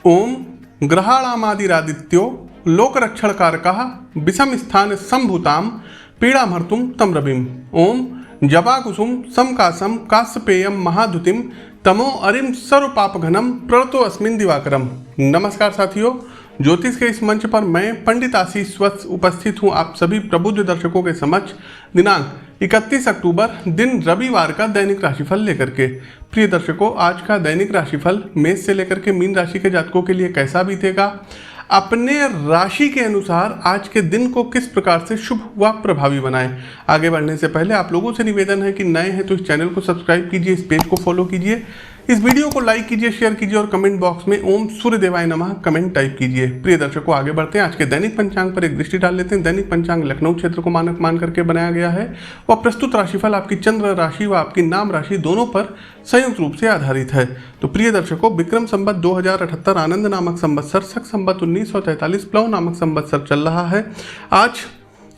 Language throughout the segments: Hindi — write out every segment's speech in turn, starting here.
ओम ग्रहाणामादिरादित्यो लोकरक्षणकारकः विषम स्थान संभूताम पीड़ामर्तुम तम रविम। ओम जपाकुसुम समकासम काश्यपेयम महाधुतिम तमो अरिम सर्वपापघनम प्रणतो अस्मिन दिवाकरम। नमस्कार साथियों, ज्योतिष के इस मंच पर मैं पंडित आशीष वत्स उपस्थित हूं आप सभी प्रबुद्ध दर्शकों के समक्ष दिनांक 31 अक्टूबर दिन रविवार का दैनिक राशिफल लेकर के। प्रिय दर्शकों, आज का दैनिक राशिफल मेष से लेकर के मीन राशि के जातकों के लिए कैसा बीतेगा, अपने राशि के अनुसार आज के दिन को किस प्रकार से शुभ व प्रभावी बनाएं। आगे बढ़ने से पहले आप लोगों से निवेदन है कि नए हैं तो इस चैनल को सब्सक्राइब कीजिए, इस पेज को फॉलो कीजिए, इस वीडियो को लाइक कीजिए, शेयर कीजिए और कमेंट बॉक्स में ओम सूर्य देवाय नमः कमेंट टाइप कीजिए। प्रिय दर्शकों, आगे बढ़ते हैं। आज के दैनिक पंचांग पर एक दृष्टि डाल लेते हैं। दैनिक पंचांग लखनऊ क्षेत्र को मानक मान करके बनाया गया है और प्रस्तुत राशिफल आपकी चंद्र राशि व आपकी नाम राशि दोनों पर संयुक्त रूप से आधारित है। तो प्रिय दर्शकों, विक्रम संवत 2078 आनंद नामक संवत्सर, शक संवत 1943 प्लव नामक संवत्सर चल रहा है। आज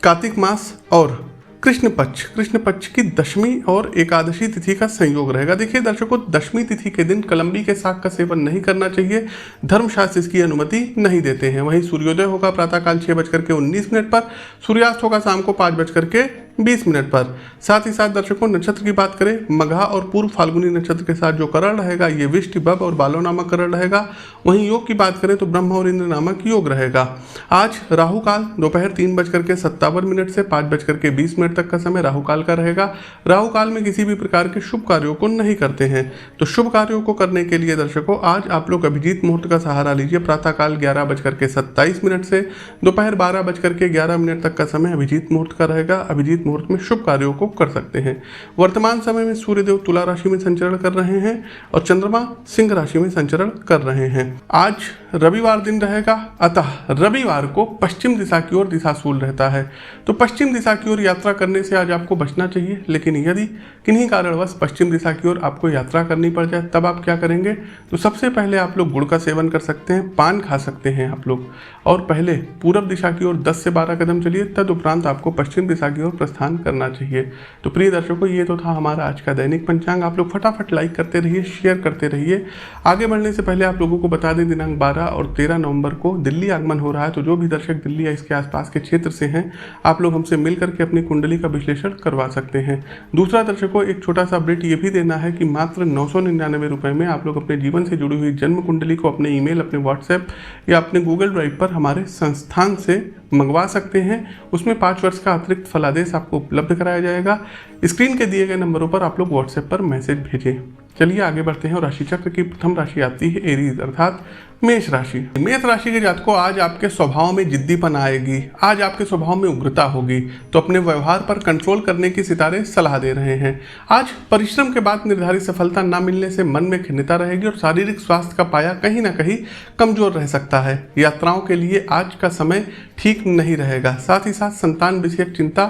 कार्तिक मास और कृष्ण पक्ष की दशमी और एकादशी तिथि का संयोग रहेगा। देखिए दर्शकों, दशमी तिथि के दिन कलंबी के शाक का सेवन नहीं करना चाहिए, धर्मशास्त्र इसकी अनुमति नहीं देते हैं। वहीं सूर्योदय होगा प्रातःकाल 6:19 पर, सूर्यास्त होगा शाम को 5:20 पर। साथ ही साथ दर्शकों, नक्षत्र की बात करें, मघा और पूर्व फाल्गुनी नक्षत्र के साथ जो करण रहेगा ये विष्टि बब और बालो नामक करण रहेगा। वहीं योग की बात करें तो ब्रह्म और इंद्र नामक योग रहेगा। आज राहु काल दोपहर 3:57 से 5:20 तक का समय राहु काल का रहेगा। राहु काल में किसी भी प्रकार के शुभ कार्यों को नहीं करते हैं। तो शुभ कार्यों को करने के लिए दर्शकों आज आप लोग अभिजीत मुहूर्त का सहारा लीजिए। प्रातःकाल 11:27 से दोपहर 12:11 तक का समय अभिजीत मुहूर्त का रहेगा। अभिजीत मुहूर्त में शुभ कार्यों को कर सकते हैं। वर्तमान समय में सूर्यदेव तुला राशि में संचरण कर रहे हैं और चंद्रमा सिंह राशि में संचरण कर रहे हैं। आज रविवार दिन रहेगा, अतः रविवार को पश्चिम दिशा की ओर दिशाशूल रहता है। तो पश्चिम दिशा की ओर यात्रा करने से आज आपको बचना चाहिए। लेकिन यदि किन्हीं कारणवश पश्चिम दिशा की ओर आपको यात्रा करनी पड़ जाए तब आप क्या करेंगे? तो सबसे पहले आप लोग गुड़ का सेवन कर सकते हैं, पान खा सकते हैं आप लोग, और पहले पूरब दिशा की ओर 10 से 12 कदम चलिए, तदुपरांत आपको पश्चिम दिशा की ओर प्रस्थान करना चाहिए। तो प्रिय दर्शकों, ये तो था हमारा आज का दैनिक पंचांग। आप लोग फटाफट लाइक करते रहिए, शेयर करते रहिए। आगे बढ़ने से पहले आप लोगों को बता दें, दिनांक 12 और 13 नवंबर को दिल्ली आगमन हो रहा है। तो जो भी दर्शक दिल्ली या इसके आसपास के क्षेत्र से हैं, आप लोग हमसे मिल करके अपनी कुंडली का विश्लेषण करवा सकते हैं। दूसरा दर्शकों, एक छोटा सा अपडेट ये भी देना है कि मात्र 999 रुपये में आप लोग अपने जीवन से जुड़ी हुई जन्म कुंडली को अपने ईमेल, अपने व्हाट्सएप या अपने गूगल ड्राइव पर हमारे संस्थान से मंगवा सकते हैं। उसमें 5 वर्ष का अतिरिक्त फलादेश आपको उपलब्ध कराया जाएगा। स्क्रीन के दिए गए नंबरों पर आप लोग व्हाट्सएप पर मैसेज भेजें। चलिए आगे बढ़ते हैं और राशि चक्र की प्रथम राशि आती है एरीज अर्थात मेष राशि। मेष राशि के जातकों, आज आपके स्वभाव में जिद्दीपन आएगी, आज आपके स्वभाव में उग्रता होगी। तो अपने व्यवहार पर कंट्रोल करने की सितारे सलाह दे रहे हैं। आज परिश्रम के बाद निर्धारित सफलता न मिलने से मन में खिन्नता रहेगी और शारीरिक स्वास्थ्य का पाया कहीं ना कहीं कमजोर रह सकता है। यात्राओं के लिए आज का समय ठीक नहीं रहेगा। साथ ही साथ संतान विषयक चिंता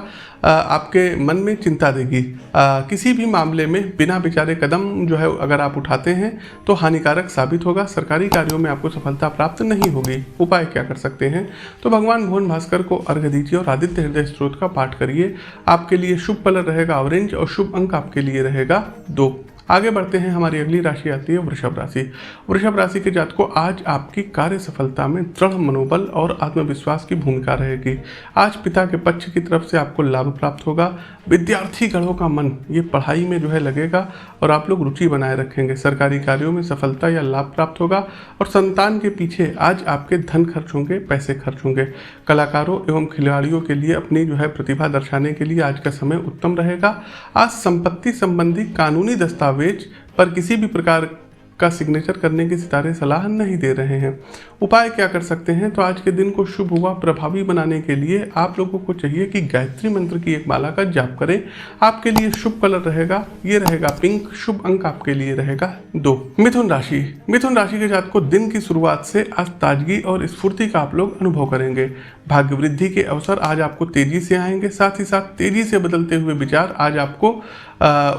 आपके मन में चिंता देगी। किसी भी मामले में बिना विचारे कदम जो है अगर आप उठाते हैं तो हानिकारक साबित होगा। सरकारी कार्यों में आपको सफलता प्राप्त नहीं होगी। उपाय क्या कर सकते हैं? तो भगवान भुवन भास्कर को अर्घ्य दीजिए और आदित्य हृदय स्त्रोत का पाठ करिए। आपके लिए शुभ कलर रहेगा ऑरेंज और शुभ अंक आपके लिए रहेगा 2। आगे बढ़ते हैं। हमारी अगली राशि आती है वृषभ राशि। वृषभ राशि के जातकों, आज आपकी कार्य सफलता में दृढ़ मनोबल और आत्मविश्वास की भूमिका रहेगी। आज पिता के पक्ष की तरफ से आपको लाभ प्राप्त होगा। विद्यार्थी गणों का मन ये पढ़ाई में जो है लगेगा और आप लोग रुचि बनाए रखेंगे। सरकारी कार्यों में सफलता या लाभ प्राप्त होगा और संतान के पीछे आज आपके धन खर्च होंगे, पैसे खर्च होंगे। कलाकारों एवं खिलाड़ियों के लिए अपनी जो है प्रतिभा दर्शाने के लिए आज का समय उत्तम रहेगा। आज संपत्ति संबंधी कानूनी दस्तावेज पर किसी भी प्रकार का सिग्नेचर करने की सितारे सलाह नहीं दे रहे हैं। उपाय क्या कर सकते हैं? तो आज के दिन को शुभ व प्रभावी बनाने के लिए आप लोगों को चाहिए कि गायत्री मंत्र की एक माला का जाप करें। आपके लिए शुभ कलर रहेगा, ये रहेगा पिंक। शुभ अंक आपके लिए रहेगा 2। मिथुन राशि। मिथुन राशि के जातकों को दिन की शुरुआत से आज ताजगी और स्फूर्ति का आप लोग अनुभव करेंगे। भाग्य वृद्धि के अवसर आज आपको तेजी से आएंगे। साथ ही साथ तेजी से बदलते हुए विचार आज आपको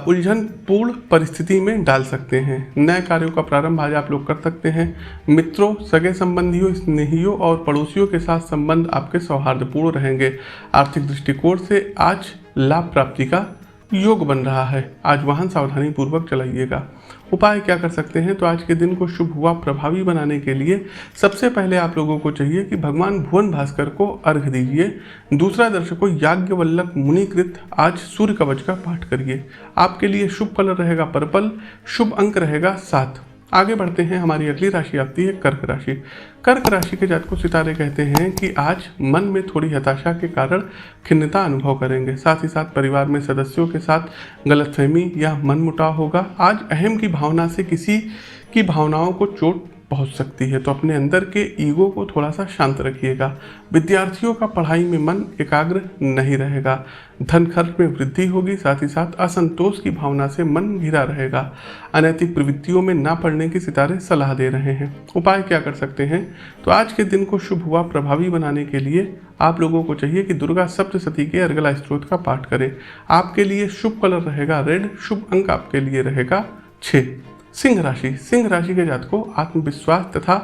उलझन पूर्ण परिस्थिति में डाल सकते हैं। नए कार्यों का प्रारंभ आज आप लोग कर सकते हैं। मित्रों, सगे संबंधियों, स्नेहियों और पड़ोसियों के साथ संबंध आपके सौहार्दपूर्ण रहेंगे। आर्थिक दृष्टिकोण से आज लाभ प्राप्ति का योग बन रहा है। आज वाहन सावधानी पूर्वक चलाइएगा। उपाय क्या कर सकते हैं, तो आज के दिन को शुभ हुआ प्रभावी बनाने के लिए सबसे पहले आप लोगों को चाहिए कि भगवान भुवन भास्कर को अर्घ्य दीजिए। दूसरा दर्शकों, याज्ञवल्लभ मुनिकृत आज सूर्य कवच का पाठ करिए। आपके लिए शुभ कलर रहेगा पर्पल, शुभ अंक रहेगा 7। आगे बढ़ते हैं, हमारी अगली राशि आती है कर्क राशि। कर्क राशि के जातकों सितारे कहते हैं कि आज मन में थोड़ी हताशा के कारण खिन्नता अनुभव करेंगे। साथ ही साथ परिवार में सदस्यों के साथ गलतफहमी या मनमुटाव होगा। आज अहम की भावना से किसी की भावनाओं को चोट पहुंच सकती है, तो अपने अंदर के ईगो को थोड़ा सा शांत रखिएगा। विद्यार्थियों का पढ़ाई में मन एकाग्र नहीं रहेगा। धन खर्च में वृद्धि होगी। साथ ही साथ असंतोष की भावना से मन घिरा रहेगा। अनैतिक प्रवृत्तियों में ना पड़ने की सितारे सलाह दे रहे हैं। उपाय क्या कर सकते हैं, तो आज के दिन को शुभ हुआ प्रभावी बनाने के लिए आप लोगों को चाहिए कि दुर्गा सप्तशती के अर्गला स्त्रोत का पाठ करें। आपके लिए शुभ कलर रहेगा रेड, शुभ अंक आपके लिए रहेगा 6। सिंह राशि के जातकों आत्मविश्वास तथा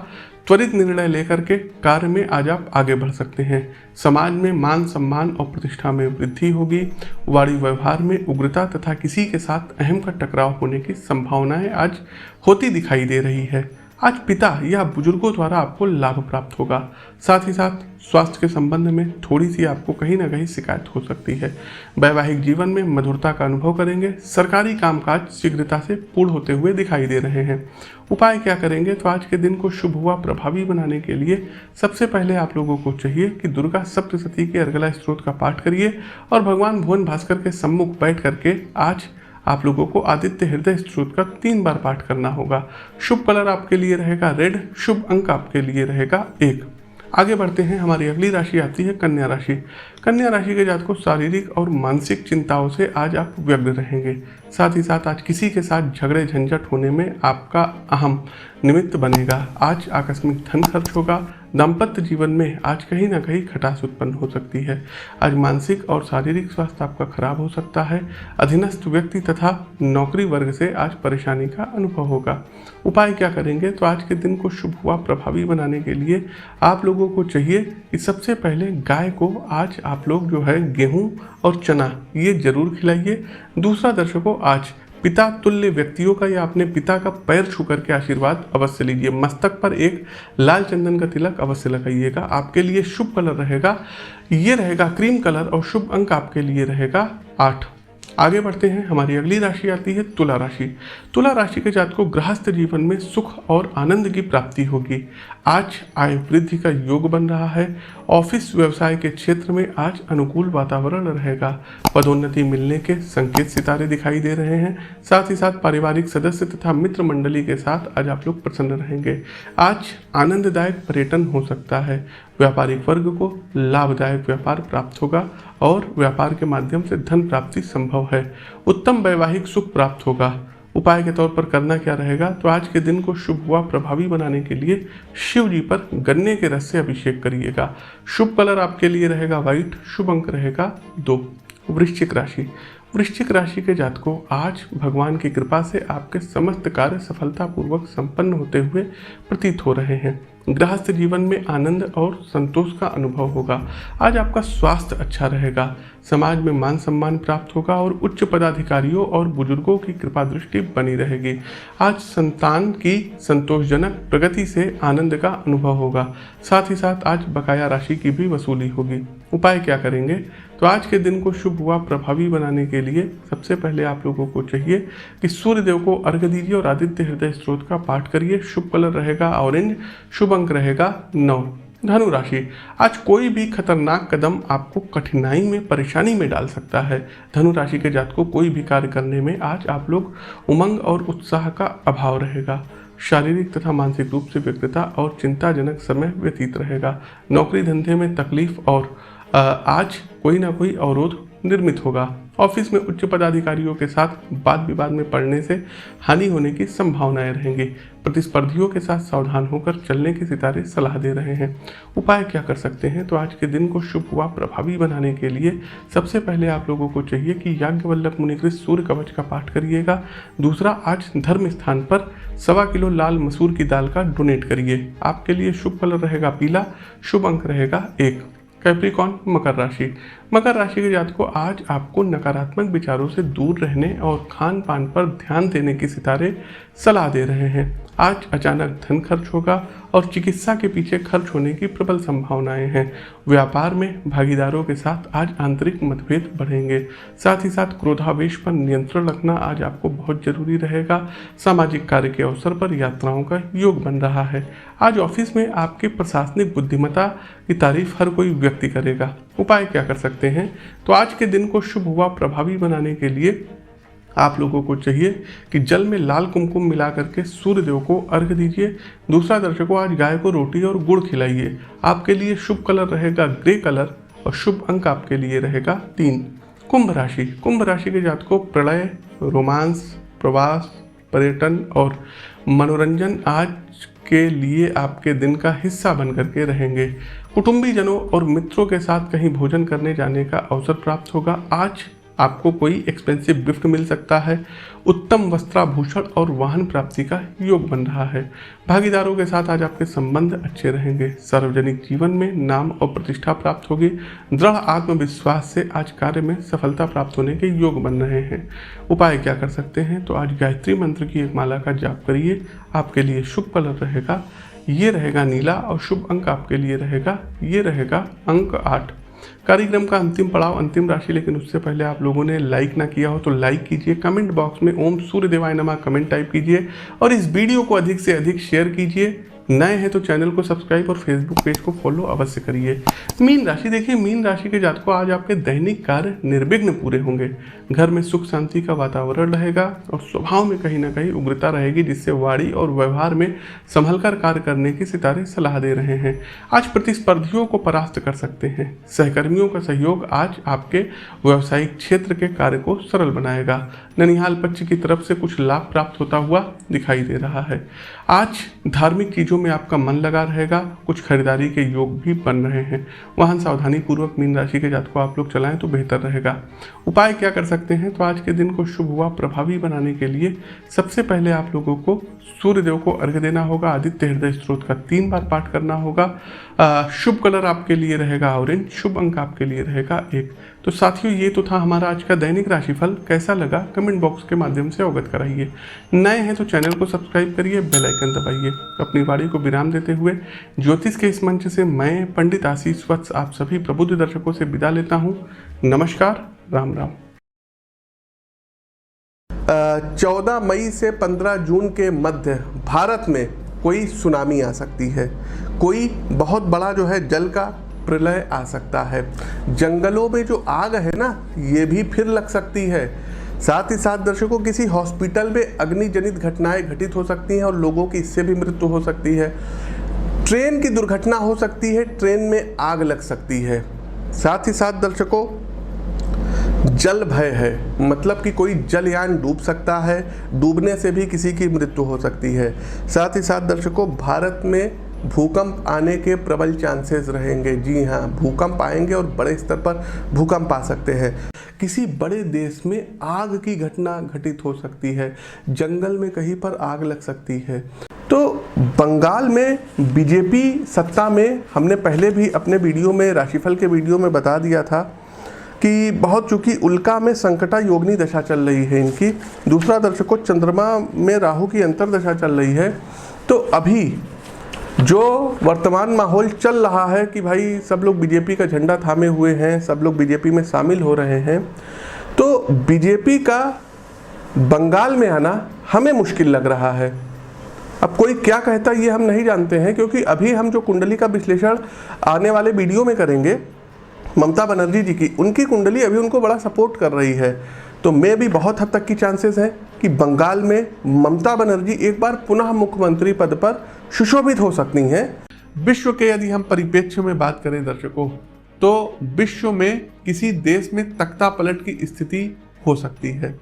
त्वरित निर्णय लेकर के कार्य में आज आप आगे बढ़ सकते हैं। समाज में मान सम्मान और प्रतिष्ठा में वृद्धि होगी। वाणी व्यवहार में उग्रता तथा किसी के साथ अहम का टकराव होने की संभावनाएं आज होती दिखाई दे रही है। आज पिता या बुजुर्गों द्वारा आपको लाभ प्राप्त होगा। साथ ही साथ स्वास्थ्य के संबंध में थोड़ी सी आपको कहीं ना कहीं शिकायत हो सकती है। वैवाहिक जीवन में मधुरता का अनुभव करेंगे। सरकारी कामकाज शीघ्रता से पूर्ण होते हुए दिखाई दे रहे हैं। उपाय क्या करेंगे, तो आज के दिन को शुभ हुआ प्रभावी बनाने के लिए सबसे पहले आप लोगों को चाहिए कि दुर्गा सप्तशती के अर्गला स्त्रोत का पाठ करिए और भगवान भुवन भास्कर के सम्मुख बैठ करके आज आप लोगों को आदित्य हृदय स्त्रोत का 3 बार पाठ करना होगा। शुभ कलर आपके लिए रहेगा रेड, शुभ अंक आपके लिए रहेगा 1। आगे बढ़ते हैं, हमारी अगली राशि आती है कन्या राशि। कन्या राशि के जातकों शारीरिक और मानसिक चिंताओं से आज आप व्यग्र रहेंगे। साथ ही साथ आज किसी के साथ झगड़े झंझट होने में आपका अहम निमित्त बनेगा। आज आकस्मिक धन खर्च होगा। दाम्पत्य जीवन में आज कहीं ना कहीं खटास उत्पन्न हो सकती है। आज मानसिक और शारीरिक स्वास्थ्य आपका खराब हो सकता है। अधीनस्थ व्यक्ति तथा नौकरी वर्ग से आज परेशानी का अनुभव होगा। उपाय क्या करेंगे, तो आज के दिन को शुभ हुआ प्रभावी बनाने के लिए आप लोगों को चाहिए कि सबसे पहले गाय को आज आप लोग जो है गेहूं और चना ये जरूर खिलाइए। दूसरा दर्शकों, आज पिता तुल्य व्यक्तियों का या अपने पिता का पैर छू करके आशीर्वाद अवश्य लीजिए। मस्तक पर एक लाल चंदन का तिलक अवश्य लगाइएगा। आपके लिए शुभ कलर रहेगा, ये रहेगा क्रीम कलर और शुभ अंक आपके लिए रहेगा 8। आगे बढ़ते हैं, हमारी अगली राशि आती है तुला राशि। तुला राशि के जातकों गृहस्थ जीवन में सुख और आनंद की प्राप्ति होगी। आज आय वृद्धि का योग बन रहा है। ऑफिस व्यवसाय के क्षेत्र में आज अनुकूल वातावरण रहेगा। पदोन्नति मिलने के संकेत सितारे दिखाई दे रहे हैं। साथ ही साथ पारिवारिक सदस्य तथा मित्र मंडली के साथ आज आप लोग प्रसन्न रहेंगे। आज आनंददायक पर्यटन हो सकता है। व्यापारिक वर्ग को लाभदायक व्यापार प्राप्त होगा और व्यापार के माध्यम से धन प्राप्ति संभव है। उत्तम वैवाहिक सुख प्राप्त होगा। उपाय के तौर पर करना क्या रहेगा, तो आज के दिन को शुभ हुआ प्रभावी बनाने के लिए शिव जी पर गन्ने के रस से अभिषेक करिएगा। शुभ कलर आपके लिए रहेगा व्हाइट, शुभ अंक रहेगा 2। वृश्चिक राशि के जातकों आज भगवान की कृपा से आपके समस्त कार्य सफलतापूर्वक संपन्न होते हुए प्रतीत हो रहे हैं। गृहस्थ जीवन में आनंद और संतोष का अनुभव होगा। आज आपका स्वास्थ्य अच्छा रहेगा। समाज में मान सम्मान प्राप्त होगा और उच्च पदाधिकारियों और बुजुर्गों की कृपा दृष्टि बनी रहेगी। आज संतान की संतोषजनक प्रगति से आनंद का अनुभव होगा। साथ ही साथ आज बकाया राशि की भी वसूली होगी। उपाय क्या करेंगे, तो आज के दिन को शुभ हुआ प्रभावी बनाने के लिए सबसे पहले आप लोगों को चाहिए कि सूर्यदेव को अर्घ्य दीजिए और आदित्य हृदय स्त्रोत का पाठ करिए। शुभ कलर रहेगा ऑरेंज, शुभ अंक रहेगा 9। धनु राशि, आज कोई भी खतरनाक कदम आपको कठिनाई में परेशानी में डाल सकता है। धनु राशि के जातकों कोई भी कार्य करने में आज आप लोग उमंग और उत्साह का अभाव रहेगा। शारीरिक तथा मानसिक रूप से व्यग्रता और चिंताजनक समय व्यतीत रहेगा। नौकरी धंधे में तकलीफ और आज कोई ना कोई अवरोध निर्मित होगा। ऑफिस में उच्च पदाधिकारियों के साथ वाद विवाद में पड़ने से हानि होने की संभावनाएं रहेंगी। प्रतिस्पर्धियों के साथ सावधान होकर चलने के सितारे सलाह दे रहे हैं। उपाय क्या कर सकते हैं, तो आज के दिन को शुभ हुआ प्रभावी बनाने के लिए सबसे पहले आप लोगों को चाहिए कि याज्ञवल्लभ मुनिकृत सूर्य कवच का पाठ करिएगा। दूसरा, आज धर्म स्थान पर 1.25 किलो लाल मसूर की दाल का डोनेट करिए। आपके लिए शुभ कलर रहेगा पीला, शुभ अंक रहेगा 1। कैप्रिकॉन मकर राशि, मकर राशि के जातकों, आज आपको नकारात्मक विचारों से दूर रहने और खान पान पर ध्यान देने की सितारे सलाह दे रहे हैं। आज अचानक धन खर्च होगा और चिकित्सा के पीछे खर्च होने की प्रबल संभावनाएं हैं। व्यापार में भागीदारों के साथ आज आंतरिक मतभेद बढ़ेंगे। साथ ही साथ क्रोधावेश पर नियंत्रण रखना आज आपको बहुत जरूरी रहेगा। सामाजिक कार्य के अवसर पर यात्राओं का योग बन रहा है। आज ऑफिस में आपके प्रशासनिक बुद्धिमत्ता की तारीफ हर कोई व्यक्ति करेगा। उपाय क्या कर सकते हैं? तो आज के दिन को शुभ व प्रभावी बनाने के लिए आप लोगों को चाहिए कि जल में लाल कुमकुम मिला करके सूर्य देव को अर्घ्य दीजिए। दूसरा, दर्शकों, आज गाय को रोटी और गुड़ खिलाइए। आपके लिए शुभ कलर रहेगा ग्रे कलर और शुभ अंक आपके लिए रहेगा 3। कुंभ राशि के जातकों, प्रणय, रोमांस, प्रवास, पर्यटन और मनोरंजन आज के लिए आपके दिन का हिस्सा बन करके रहेंगे। कुटुंबीजनों और मित्रों के साथ कहीं भोजन करने जाने का अवसर प्राप्त होगा। आज आपको कोई एक्सपेंसिव गिफ्ट मिल सकता है। उत्तम वस्त्राभूषण और वाहन प्राप्ति का योग बन रहा है। भागीदारों के साथ आज आपके संबंध अच्छे रहेंगे। सार्वजनिक जीवन में नाम और प्रतिष्ठा प्राप्त होगी। दृढ़ आत्मविश्वास से आज कार्य में सफलता प्राप्त होने के योग बन रहे हैं। उपाय क्या कर सकते हैं? तो आज गायत्री मंत्र की एक माला का जाप करिए। आपके लिए शुभ कलर रहेगा ये रहेगा नीला और शुभ अंक आपके लिए रहेगा ये रहेगा अंक 8। कार्यक्रम का अंतिम पड़ाव अंतिम राशि, लेकिन उससे पहले आप लोगों ने लाइक ना किया हो तो लाइक कीजिए। कमेंट बॉक्स में ओम सूर्य देवाय नमः कमेंट टाइप कीजिए और इस वीडियो को अधिक से अधिक शेयर कीजिए। नए हैं तो चैनल को सब्सक्राइब और फेसबुक पेज को फॉलो अवश्य करिए। मीन राशि, देखिए मीन राशि के जातकों, आज आपके दैनिक कार्य निर्विघ्न पूरे होंगे। घर में सुख शांति का वातावरण रहेगा और स्वभाव में कहीं ना कहीं उग्रता रहेगी, जिससे वाणी और व्यवहार में संभलकर कार्य करने की सितारे सलाह दे रहे हैं। आज प्रतिस्पर्धियों को परास्त कर सकते हैं। सहकर्मियों का सहयोग आज आपके व्यावसायिक क्षेत्र के कार्य को सरल बनाएगा। ननिहाल पक्ष की तरफ से कुछ लाभ प्राप्त होता हुआ दिखाई दे रहा है। आज धार्मिक चीजों में आपका मन लगा रहेगा। कुछ खरीदारी के योग भी बन रहे हैं। वाहन सावधानी पूर्वक मीन राशि के जातकों आप लोग चलाएं तो बेहतर रहेगा। उपाय क्या कर सकते हैं? तो आज के दिन को शुभ व प्रभावी बनाने के लिए सबसे पहले आप लोगों को सूर्य देव को अर्घ्य देना होगा। आदित्य हृदय स्तोत्र का 3 बार पाठ करना होगा। शुभ कलर आपके लिए रहेगा ऑरेंज, शुभ अंक आपके लिए रहेगा 1। तो साथियों, ये तो था हमारा आज का दैनिक राशिफल। कैसा लगा कमेंट बॉक्स के माध्यम से अवगत कराइए। नए हैं तो चैनल को सब्सक्राइब करिए, बेल आइकन दबाइए। अपनी वाणी को विराम देते हुए ज्योतिष के इस मंच से मैं पंडित आशीष वत्स आप सभी प्रबुद्ध दर्शकों से विदा लेता हूँ। नमस्कार, राम राम। 14 मई से 15 जून के मध्य भारत में कोई सुनामी आ सकती है। कोई बहुत बड़ा जो है जल का प्रलय आ सकता है। जंगलों में जो आग है ना, ये भी फिर लग सकती है। साथ ही साथ दर्शकों, किसी हॉस्पिटल में अग्निजनित घटनाएं घटित हो सकती हैं और लोगों की इससे भी मृत्यु हो सकती है। ट्रेन की दुर्घटना हो सकती है, ट्रेन में आग लग सकती है। साथ ही साथ दर्शकों, जल भय है, मतलब कि कोई जलयान डूब सकता है। डूबने से भी किसी की मृत्यु हो सकती है। साथ ही साथ दर्शकों, भारत में भूकंप आने के प्रबल चांसेस रहेंगे। जी हाँ, भूकंप आएंगे और बड़े स्तर पर भूकंप आ सकते हैं। किसी बड़े देश में आग की घटना घटित हो सकती है। जंगल में कहीं पर आग लग सकती है। तो बंगाल में बीजेपी सत्ता में, हमने पहले भी अपने वीडियो में, राशिफल के वीडियो में बता दिया था कि बहुत, चूंकि उल्का में संकटा योगिनी दशा चल रही है इनकी। दूसरा दर्शकों, चंद्रमा में राहु की अंतर्दशा चल रही है। तो अभी जो वर्तमान माहौल चल रहा है कि भाई सब लोग बीजेपी का झंडा थामे हुए हैं, सब लोग बीजेपी में शामिल हो रहे हैं, तो बीजेपी का बंगाल में आना हमें मुश्किल लग रहा है। अब कोई क्या कहता है ये हम नहीं जानते हैं, क्योंकि अभी हम जो कुंडली का विश्लेषण आने वाले वीडियो में करेंगे ममता बनर्जी जी की, उनकी कुंडली अभी उनको बड़ा सपोर्ट कर रही है। तो मैं भी बहुत हद तक की चांसेस हैं कि बंगाल में ममता बनर्जी एक बार पुनः मुख्यमंत्री पद पर सुशोभित हो सकती हैं। विश्व के यदि हम परिप्रेक्ष्य में बात करें दर्शकों, तो विश्व में किसी देश में तख्ता पलट की स्थिति हो सकती है।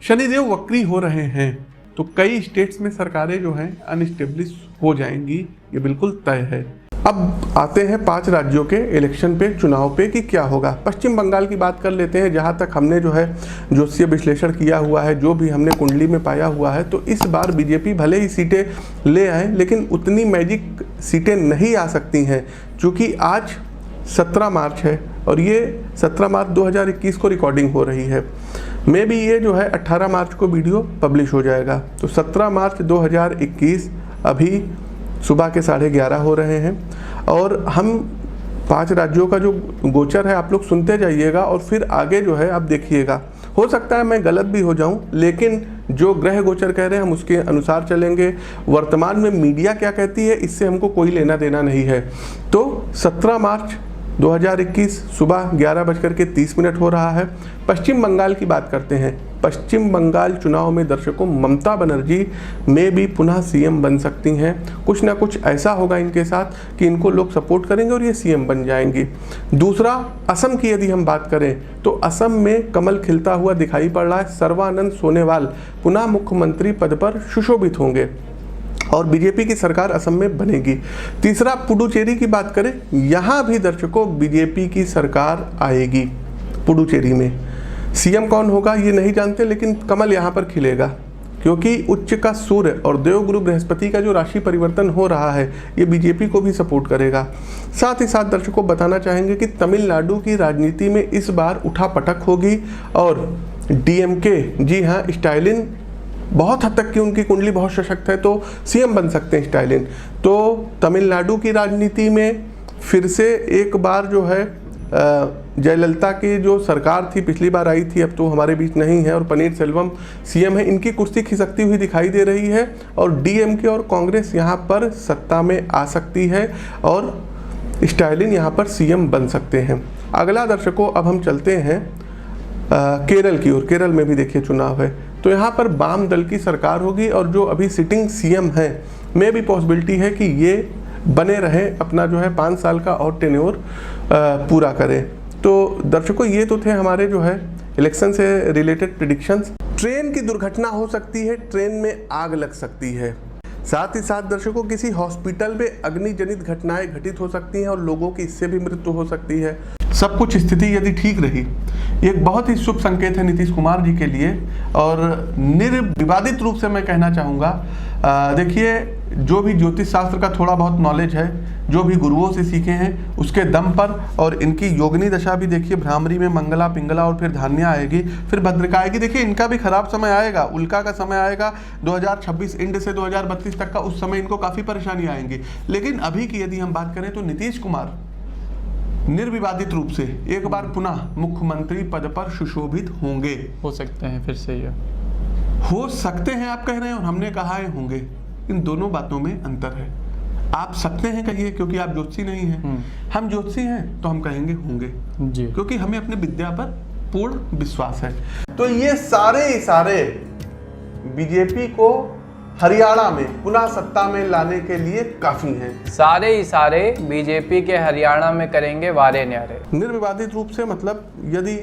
शनिदेव वक्री हो रहे हैं, तो कई स्टेट्स में सरकारें जो हैं अनस्टेब्लिश हो जाएंगी, ये बिल्कुल तय है। अब आते हैं 5 राज्यों के इलेक्शन पे, चुनाव पे कि क्या होगा। पश्चिम बंगाल की बात कर लेते हैं, जहां तक हमने जो है ज्योतिषीय विश्लेषण किया हुआ है, जो भी हमने कुंडली में पाया हुआ है, तो इस बार बीजेपी भले ही सीटें ले आए, लेकिन उतनी मैजिक सीटें नहीं आ सकती हैं। चूँकि आज 17 मार्च है, और ये 17 मार्च 2021 को रिकॉर्डिंग हो रही है। मे भी ये जो है 18 मार्च को वीडियो पब्लिश हो जाएगा। तो 17 मार्च 2021 अभी सुबह के 11:30 हो रहे हैं और हम 5 राज्यों का जो गोचर है आप लोग सुनते जाइएगा और फिर आगे जो है आप देखिएगा। हो सकता है मैं गलत भी हो जाऊं, लेकिन जो ग्रह गोचर कह रहे हैं हम उसके अनुसार चलेंगे। वर्तमान में मीडिया क्या कहती है इससे हमको कोई लेना देना नहीं है। तो 17 मार्च 2021 सुबह 11:30 हो रहा है। पश्चिम बंगाल की बात करते हैं। पश्चिम बंगाल चुनाव में दर्शकों ममता बनर्जी में भी पुनः सीएम बन सकती हैं। कुछ ना कुछ ऐसा होगा इनके साथ कि इनको लोग सपोर्ट करेंगे और ये सीएम बन जाएंगी। दूसरा, असम की यदि हम बात करें तो असम में कमल खिलता हुआ दिखाई पड़ रहा है। सर्बानंद सोनोवाल पुनः मुख्यमंत्री पद पर सुशोभित होंगे और बीजेपी की सरकार असम में बनेगी। तीसरा, पुडुचेरी की बात करें, यहाँ भी दर्शकों बीजेपी की सरकार आएगी। पुडुचेरी में सीएम कौन होगा ये नहीं जानते, लेकिन कमल यहाँ पर खिलेगा क्योंकि उच्च का सूर्य और देवगुरु बृहस्पति का जो राशि परिवर्तन हो रहा है ये बीजेपी को भी सपोर्ट करेगा। साथ ही साथ दर्शकों बताना चाहेंगे कि तमिलनाडु की राजनीति में इस बार उठापटक होगी और डीएमके, जी हाँ, स्टालिन बहुत हद तक की उनकी कुंडली बहुत सशक्त है तो सीएम बन सकते हैं स्टालिन। तो तमिलनाडु की राजनीति में फिर से एक बार जो है जयललिता की जो सरकार थी पिछली बार आई थी, अब तो हमारे बीच नहीं है और पनीर सेल्वम सीएम है, इनकी कुर्सी खिसकती हुई दिखाई दे रही है और डीएमके और कांग्रेस यहाँ पर सत्ता में आ सकती है और स्टालिन यहाँ पर सीएम बन सकते हैं। अगला दर्शकों अब हम चलते हैं केरल की ओर। केरल में भी देखिए चुनाव है तो यहाँ पर वाम दल की सरकार होगी और जो अभी सिटिंग सीएम है में भी पॉसिबिलिटी है कि ये बने रहे, अपना जो है 5 साल का और टेन्योर पूरा करें। तो दर्शकों ये तो थे हमारे जो है इलेक्शन से रिलेटेड प्रेडिक्शंस। ट्रेन की दुर्घटना हो सकती है, ट्रेन में आग लग सकती है। साथ ही साथ दर्शकों किसी हॉस्पिटल में अग्निजनित घटनाएं घटित हो सकती हैं और लोगों की इससे भी मृत्यु हो सकती है। सब कुछ स्थिति यदि ठीक रही एक बहुत ही शुभ संकेत है नीतीश कुमार जी के लिए और निर्विवादित रूप से मैं कहना चाहूँगा, देखिए जो भी ज्योतिष शास्त्र का थोड़ा बहुत नॉलेज है, जो भी गुरुओं से सीखे हैं उसके दम पर, और इनकी योगिनी दशा भी देखिए, भ्रामरी में मंगला पिंगला और फिर धान्या आएगी, फिर भद्रिका आएगी। देखिए इनका भी खराब समय आएगा, उल्का का समय आएगा 2026 एंड से 2032 तक का, उस समय इनको काफ़ी परेशानी आएंगी। लेकिन अभी की यदि हम बात करें तो नीतीश कुमार निर्विवादित रूप से एक बार पुनः मुख्यमंत्री पद पर सुशोभित होंगे। हो सकते हैं, फिर से ये हो सकते हैं आप कह रहे हैं और हमने कहा है होंगे। इन दोनों बातों में अंतर है। आप सकते हैं कहिए क्योंकि आप ज्योतिषी नहीं हैं, हम ज्योतिषी हैं तो हम कहेंगे होंगे जी, क्योंकि हमें अपने विद्या पर पूर्ण विश्वास है। तो ये सारे बीजेपी को हरियाणा में पुनः सत्ता में लाने के लिए काफी हैं। सारे बीजेपी के हरियाणा में करेंगे वारे न्यारे। निर्विवादित रूप से मतलब यदि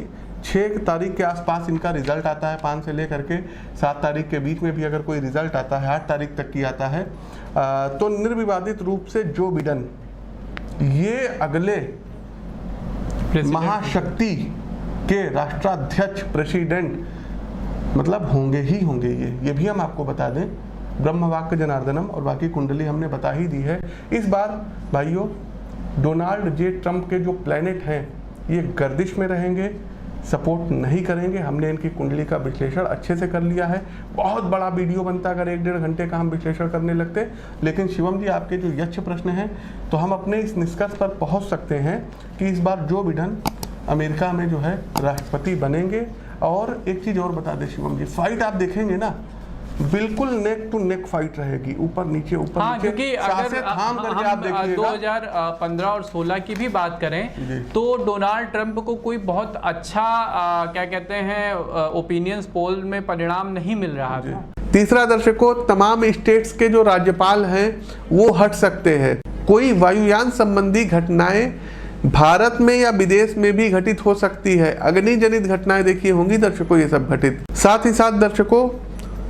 6 तारीख के आसपास इनका रिजल्ट आता है, 5 से लेकर के 7 तारीख के बीच में भी अगर कोई रिजल्ट आता है, 8 तारीख तक की आता है, तो निर्विवादित रूप से जो बिडेन ये अगले महाशक्ति के राष्ट्राध्यक्ष प्रेसिडेंट मतलब होंगे ही होंगे। ये भी हम आपको बता दें, ब्रह्मवाक्य जनार्दनम और बाकी कुंडली हमने बता ही दी है। इस बार भाइयों डोनाल्ड जे ट्रंप के जो प्लैनेट हैं ये गर्दिश में रहेंगे, सपोर्ट नहीं करेंगे। हमने इनकी कुंडली का विश्लेषण अच्छे से कर लिया है। बहुत बड़ा वीडियो बनता अगर 1-1.5 घंटे का हम विश्लेषण करने लगते, लेकिन शिवम जी आपके जो यक्ष प्रश्न हैं तो हम अपने इस निष्कर्ष पर पहुंच सकते हैं कि इस बार जो बिडेन अमेरिका में जो है राष्ट्रपति बनेंगे। और एक चीज़ और बता दें शिवम जी, फाइट आप देखेंगे ना बिल्कुल नेक टू नेक फाइट रहेगी, ऊपर नीचे ऊपर नीचे, क्योंकि अगर थाम करके आप देखिएगा 2015 और 16 की भी बात करें तो डोनाल्ड ट्रंप को कोई बहुत अच्छा क्या कहते हैं ओपिनियंस पोल में परिणाम नहीं मिल रहा था। तीसरा दर्शकों, तमाम स्टेट्स के जो राज्यपाल हैं वो हट सकते हैं। कोई वायुयान संबंधी घटनाएं भारत में या विदेश में भी घटित हो सकती है। अग्निजनित घटनाएं देखिए होंगी दर्शकों ये सब घटित। साथ ही साथ दर्शकों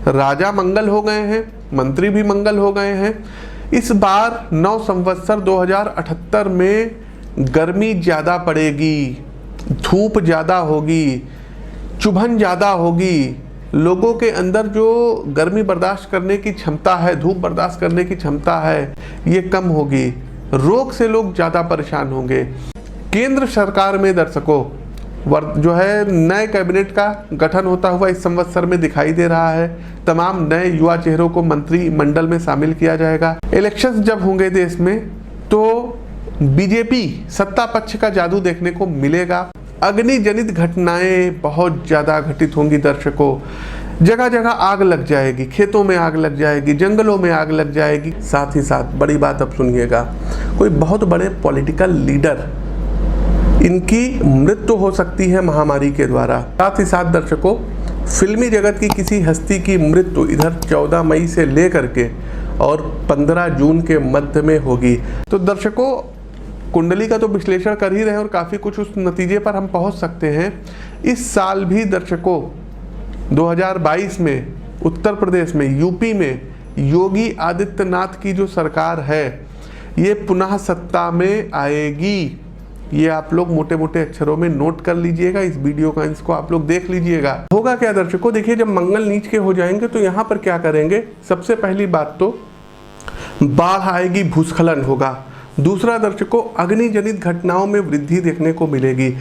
राजा मंगल हो गए हैं, मंत्री भी मंगल हो गए हैं। इस बार 9 संवत्सर 2078 में गर्मी ज़्यादा पड़ेगी, धूप ज़्यादा होगी, चुभन ज़्यादा होगी। लोगों के अंदर जो गर्मी बर्दाश्त करने की क्षमता है, धूप बर्दाश्त करने की क्षमता है, ये कम होगी। रोग से लोग ज़्यादा परेशान होंगे। केंद्र सरकार में दर्शकों जो है नए कैबिनेट का गठन होता हुआ इस संवत्सर में दिखाई दे रहा है। तमाम नए युवा चेहरों को मंत्रिमंडल में शामिल किया जाएगा। इलेक्शंस जब होंगे देश में तो बीजेपी सत्ता पक्ष का जादू देखने को मिलेगा। अग्निजनित घटनाएं बहुत ज़्यादा घटित होंगी दर्शकों। जगह जगह आग लग जाएगी, खेतों में आग लग जाएगी, जंगलों में आग लग जाएगी। साथ ही साथ बड़ी बात अब सुनिएगा, कोई बहुत बड़े पॉलिटिकल लीडर इनकी मृत्यु हो सकती है महामारी के द्वारा। साथ ही साथ दर्शकों फिल्मी जगत की किसी हस्ती की मृत्यु इधर 14 मई से लेकर के और 15 जून के मध्य में होगी। तो दर्शकों कुंडली का तो विश्लेषण कर ही रहे हैं और काफ़ी कुछ उस नतीजे पर हम पहुंच सकते हैं। इस साल भी दर्शकों 2022 में उत्तर प्रदेश में, यूपी में योगी आदित्यनाथ की जो सरकार है ये पुनः सत्ता में आएगी। ये आप लोग मोटे मोटे अक्षरों में नोट कर लीजिएगा। इस वीडियो का इसको आप लोग देख लीजिएगा। होगा क्या दर्शकों, देखिए जब मंगल नीच के हो जाएंगे तो यहाँ पर क्या करेंगे, सबसे पहली बात तो बाढ़ आएगी, भूस्खलन होगा। दूसरा दर्शकों अग्निजनित घटनाओं में वृद्धि देखने को मिलेगी।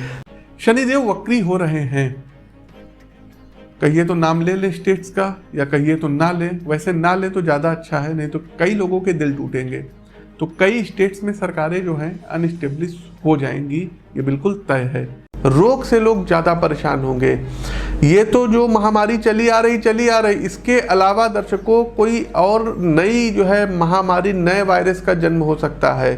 शनिदेव वक्री हो रहे हैं, कहिए तो नाम ले स्टेट्स का या कहिए तो ना ले, वैसे ना ले तो ज़्यादा अच्छा है, नहीं तो कई लोगों के दिल टूटेंगे। तो कई स्टेट्स में सरकारें जो हैं अनस्टेब्लिश हो जाएंगी, ये बिल्कुल तय है। रोग से लोग ज़्यादा परेशान होंगे। ये तो जो महामारी चली आ रही, इसके अलावा दर्शकों कोई और नई जो है महामारी, नए वायरस का जन्म हो सकता है।